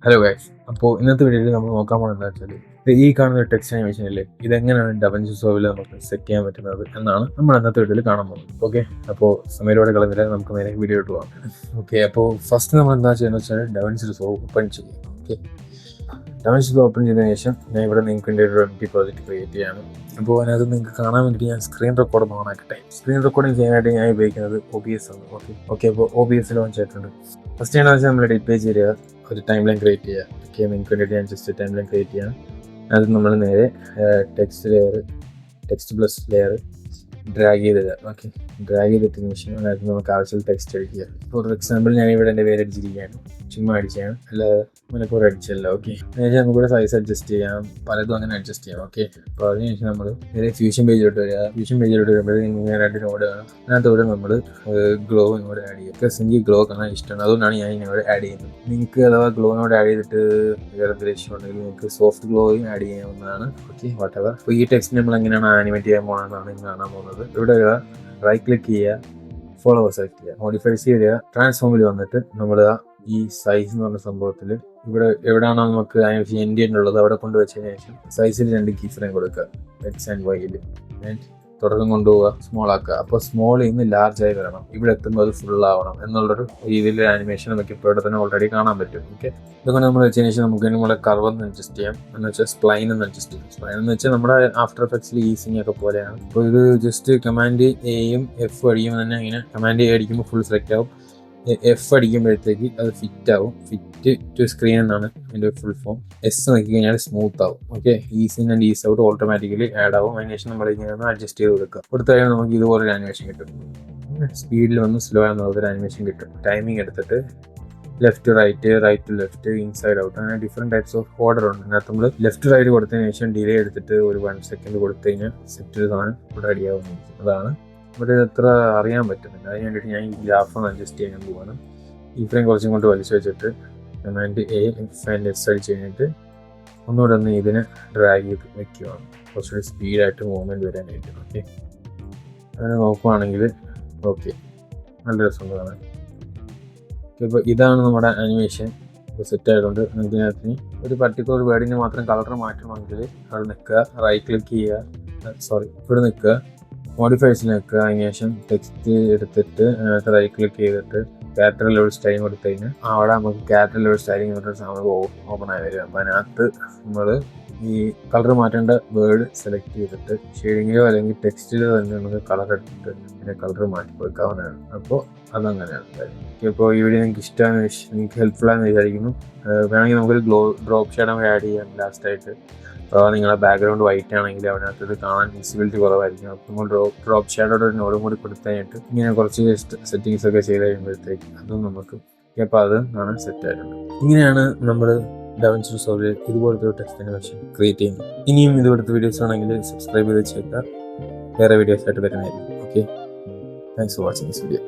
Hello guys. അപ്പോൾ ഇന്നത്തെ വീഡിയോയിൽ നമ്മൾ നോക്കാൻ പോകുന്നത് വെച്ചാൽ ഈ കാണുന്ന ടെക്സ്റ്റ് ആനിമേഷൻ ഇല്ലേ, ഇതെങ്ങനെയാണ് ഡവൻസി സോവിൽ നമുക്ക് സെറ്റ് ചെയ്യാൻ പറ്റുന്നത് എന്നാണ് നമ്മൾ ഇന്നത്തെ വീഡിയോയിൽ കാണാൻ പോകുന്നത്. ഓക്കെ, അപ്പോൾ സമയത്തോടെ കളഞ്ഞില്ല, നമുക്ക് നേരെ വീഡിയോ ഇട്ട് പോകാം. ഓക്കെ, അപ്പോൾ ഫസ്റ്റ് നമ്മൾ എന്താ ചെയ്യുന്നത് വെച്ചാൽ ഡവൻസി സോവ് ഓപ്പൺ ചെയ്യും. ഓക്കെ, ഡവൻസി സോവ് ഓപ്പൺ ചെയ്തതിനു ശേഷം ഞാൻ ഇവിടെ നിങ്ങൾക്ക് എൻ്റെ ഒരു എംടി പ്രോജക്റ്റ് ക്രിയേറ്റ് ചെയ്യാണ്. അപ്പോൾ അതിനകത്ത് നിങ്ങൾക്ക് കാണാൻ വേണ്ടിയിട്ട് ഞാൻ സ്ക്രീൻ റെക്കോർഡ് ഓൺ ആക്കട്ടെ. സ്ക്രീൻ റെക്കോർഡിങ് ചെയ്യാനായിട്ട് ഞാൻ ഉപയോഗിക്കുന്നത് OBS ആണ്. ഓക്കെ, അപ്പോൾ OBS ലോഞ്ച് ആയിട്ടുണ്ട്. ഫസ്റ്റ് ചെയ്യണമെന്ന് വെച്ചാൽ നമ്മൾ എഡിറ്റ് പേജ് വരിക, ഒരു ടൈം ലൈൻ ക്രിയേറ്റ് ചെയ്യുക. ഓക്കെ, നിങ്ങൾക്ക് വേണ്ടിയിട്ട് ഞാൻ ജസ്റ്റ് ടൈം ലൈൻ ക്രിയേറ്റ് ചെയ്യാം. അത് നമ്മൾ നേരെ ടെക്സ്റ്റ് പ്ലസ് ലെയർ ഡ്രാഗ് ചെയ്തിടുക. ഓക്കെ, ഡ്രാഗ് ചെയ്തിട്ടതിന് ശേഷം അതിനകത്ത് നമുക്ക് ആവശ്യമുള്ള ടെക്സ്റ്റ് അടിക്കുക. ഫോർ എക്സാമ്പിൾ ഞാൻ ഇവിടെ എൻ്റെ പേര് അടിച്ചിരിക്കുകയാണ്, ചുമ്മാ അടിച്ചാണ്, അല്ലാതെ മനഃപൂർവ്വം അടിച്ചല്ല. ഓക്കെ, അതിനുശേഷം നമുക്കിവിടെ സൈസ് അഡ്ജസ്റ്റ് ചെയ്യാം, പലതും അങ്ങനെ അഡ്ജസ്റ്റ് ചെയ്യാം. ഓക്കെ, അപ്പോൾ അതിനുശേഷം നമ്മൾ നേരെ ഫ്യൂഷൻ പേജിലോട്ട് വരിക. ഫ്യൂഷൻ പേജിലോട്ട് വരുമ്പോഴത്തേക്കും ഇങ്ങനെ രണ്ട് നോഡ് കാണാം. അതിനകത്തോടെ നമ്മൾ ഗ്ലോ ഇങ്ങോട്ട് ആഡ് ചെയ്യുക. ബിക്കോസ് എനിക്ക് ഗ്ലോ കാണാൻ ഇഷ്ടമാണ്, അതുകൊണ്ടാണ് ഞാൻ ഇങ്ങോട്ട് ആഡ് ചെയ്യുന്നത്. നിങ്ങൾക്ക് അഥവാ ഗ്ലോനോട് ആഡ് ചെയ്തിട്ട് വേറെ എന്തെങ്കിലും ഇഷ്ടം ഉണ്ടെങ്കിൽ നിങ്ങൾക്ക് സോഫ്റ്റ് ഗ്ലോയും ആഡ് ചെയ്യാവുന്നതാണ്. Okay, whatever. അപ്പോൾ ഈ ടെക്സ്റ്റ് നമ്മൾ എങ്ങനെയാണ് ആനിമേറ്റ് ചെയ്യാൻ പോകുന്നതെന്നാണ് നിങ്ങൾ കാണാൻ പോകുന്നത്. ഇവിടെ റൈറ്റ് ക്ലിക്ക് ചെയ്യുക, ഫോളോവർ സെലക്ട് ചെയ്യുക, മോഡിഫൈസ് ചെയ്യുക, ട്രാൻസ്ഫോമിൽ വന്നിട്ട് നമ്മൾ ഈ സൈസ് എന്ന് പറഞ്ഞ സംഭവത്തിൽ ഇവിടെ എവിടെയാണോ നമുക്ക് ആനിമേഷൻ എൻഡ് ചെയ്യുന്നുള്ളത് അവിടെ കൊണ്ടുവച്ചതിന് ശേഷം സൈസിൽ 2 കീ ഫ്രെയിം കൊടുക്കുക, X and Yയിൽ. തുടക്കം കൊണ്ടുപോവുക, സ്മോൾ ആക്കുക. അപ്പോൾ സ്മോളിൽ നിന്ന് ലാർജ് ആയി വരണം, ഇവിടെ എത്തുമ്പോൾ അത് ഫുൾ ആവണം എന്നുള്ളൊരു രീതിയിൽ ആനിമേഷൻ നമുക്ക് ഇപ്പോൾ ഇവിടെ തന്നെ ഓൾറെഡി കാണാൻ പറ്റും. ഓക്കെ, ഇതുകൊണ്ട് നമ്മൾ വെച്ചതിന് ശേഷം നമുക്ക് നമ്മളെ കർവ് ഒന്ന് അഡ്ജസ്റ്റ് ചെയ്യാം, എന്ന് വെച്ചാൽ സ്പ്ലൈൻ ഒന്ന് അഡ്ജസ്റ്റ് ചെയ്യാം. സ്പ്ലൈൻ എന്ന് വെച്ചാൽ നമ്മുടെ ആഫ്റ്റർ എഫക്ട്സിൽ ഈസിങ് ഒക്കെ പോലെയാണ്. അപ്പോൾ ഇത് ജസ്റ്റ് കമാൻഡ് എയും F അടിക്കുമ്പോൾ തന്നെ ഇങ്ങനെ കമാൻഡ് എ അടിക്കുമ്പോൾ ഫുൾ സെലക്ട് ആവും. F അടിക്കുമ്പോഴത്തേക്ക് അത് ഫിറ്റ് ആവും. ഫിറ്റ് ടു സ്ക്രീൻ എന്നാണ് അതിൻ്റെ ഫുൾ ഫോം. S നോക്കി കഴിഞ്ഞാൽ സ്മൂത്ത് ആവും. Okay, is in and is out automatically add ആവും. അതിനുശേഷം നമ്മൾ ഇങ്ങനെ അഡ്ജസ്റ്റ് ചെയ്ത് കൊടുക്കുക. കൊടുത്താൽ നമുക്ക് ഇതുപോലൊരു ആനിമേഷൻ കിട്ടും. സ്പീഡിൽ വന്ന് സ്ലോ ആണെന്നുള്ളൊരു ആനിമേഷൻ കിട്ടും. ടൈമിംഗ് എടുത്തിട്ട് left right, right to left, inside out, അങ്ങനെ ഡിഫറെൻറ്റ് ടൈപ്സ് ഓഫ് ഓർഡർ ഉണ്ട്. അതിനകത്ത് നമ്മൾ ലെഫ്റ്റ് റൈറ്റ് കൊടുത്തതിന് ശേഷം ഡിലേ എടുത്തിട്ട് ഒരു 1 സെക്കൻഡ് കൊടുത്തു കഴിഞ്ഞാൽ സെറ്റ് സാധനം ഇവിടെ അടിയാവുന്നു. അതാണ് ഇവിടെ എത്ര അറിയാൻ പറ്റുന്നില്ല. അതിന് വേണ്ടിയിട്ട് ഞാൻ ഈ ഗ്രാഫ് ഒന്ന് അഡ്ജസ്റ്റ് ചെയ്യാൻ പോവാണ്. ഈ ഫ്രെയിം കുറച്ചും കൊണ്ട് വലിച്ചു വെച്ചിട്ട് command A F and S അടിച്ച് കഴിഞ്ഞിട്ട് ഒന്നുകൂടെ ഒന്ന് ഇതിനെ ഡ്രാഗ് ചെയ്ത് വെക്കുകയാണ്, കുറച്ചുകൂടി സ്പീഡായിട്ട് മൂവ്മെൻറ്റ് വരാനായിട്ട്. ഓക്കെ, അങ്ങനെ നോക്കുവാണെങ്കിൽ ഓക്കെ, നല്ല രസമുണ്ട് കാണാൻ. ഇപ്പോൾ ഇതാണ് നമ്മുടെ ആനിമേഷൻ. ഇപ്പോൾ സെറ്റ് ആയതുകൊണ്ട് ഇതിനകത്ത് ഒരു പർട്ടിക്കുലർ വേർഡിന് മാത്രം കളർ മാറ്റണമെങ്കിൽ അവിടെ നിൽക്കുക, റൈറ്റ് ക്ലിക്ക് ചെയ്യുക, ഇവിടെ നിൽക്കുക, മോഡിഫൈസിൽ നിൽക്കുക. അതിന് ശേഷം ടെക്സ്റ്റ് എടുത്തിട്ട് അതിനകത്ത് റൈറ്റ് ക്ലിക്ക് ചെയ്തിട്ട് ക്യാരക്ടർ ലെവൽ സ്റ്റൈലിംഗ് കൊടുത്തു കഴിഞ്ഞാൽ അവിടെ നമുക്ക് ക്യാരക്ടർ ലെവൽ സ്റ്റൈലിംഗ് പറഞ്ഞ സാധനം ഓപ്പൺ ആയി വരും. അപ്പോൾ അതിനകത്ത് നമ്മൾ ഈ കളർ മാറ്റേണ്ട വേർഡ് സെലക്ട് ചെയ്തിട്ട് ഷെയ്ഡിങ്ങിലോ അല്ലെങ്കിൽ ടെക്സ്റ്റിലോ തന്നെ നമുക്ക് കളർ എടുത്തിട്ട് അതിൻ്റെ കളർ മാറ്റി കൊടുക്കാവുന്നതാണ്. അപ്പോൾ അതങ്ങനെയാണ്. ഇപ്പോൾ ഈ വീഡിയോ നിങ്ങൾക്ക് ഇഷ്ടമാണ്, നിങ്ങൾക്ക് ഹെൽപ്ഫുൾ ആണെന്ന് വിചാരിക്കുന്നു. വേണമെങ്കിൽ നമുക്കൊരു ഡ്രോപ്പ് ഷേഡും കൂടെ ആഡ് ചെയ്യാം ലാസ്റ്റായിട്ട്. അപ്പോൾ നിങ്ങളുടെ ബാക്ക്ഗ്രൗണ്ട് വൈറ്റ് ആണെങ്കിൽ അതിനകത്ത് ഇത് കാണാൻ വിസിബിലിറ്റി കുറവായിരിക്കും. അപ്പോൾ നമ്മൾ ഡ്രോപ്പ് ഷാഡോടെ ഒരു നോഡും കൂടി കൊടുത്തതിനായിട്ട് ഇങ്ങനെ കുറച്ച് സെറ്റിങ്സ് ഒക്കെ ചെയ്ത് കഴിയുമ്പോഴത്തേക്ക് അതും നമുക്ക് അപ്പോൾ അത് ആണ് സെറ്റ് ആയിട്ടുണ്ട്. ഇങ്ങനെയാണ് നമ്മൾ ഡവൻസി സോവിൽ ഇതുപോലത്തെ ഒരു ടെക്സ്റ്റ് ആനിമേഷൻ ക്രിയേറ്റ് ചെയ്യുന്നത്. ഇനിയും ഇതുപോലത്തെ വീഡിയോസ് ആണെങ്കിൽ സബ്സ്ക്രൈബ് ചെയ്ത് വെച്ചേക്കുക, വേറെ വീഡിയോസ് ആയിട്ട് വരുന്നതായിരിക്കും. Okay, thanks for watching this video.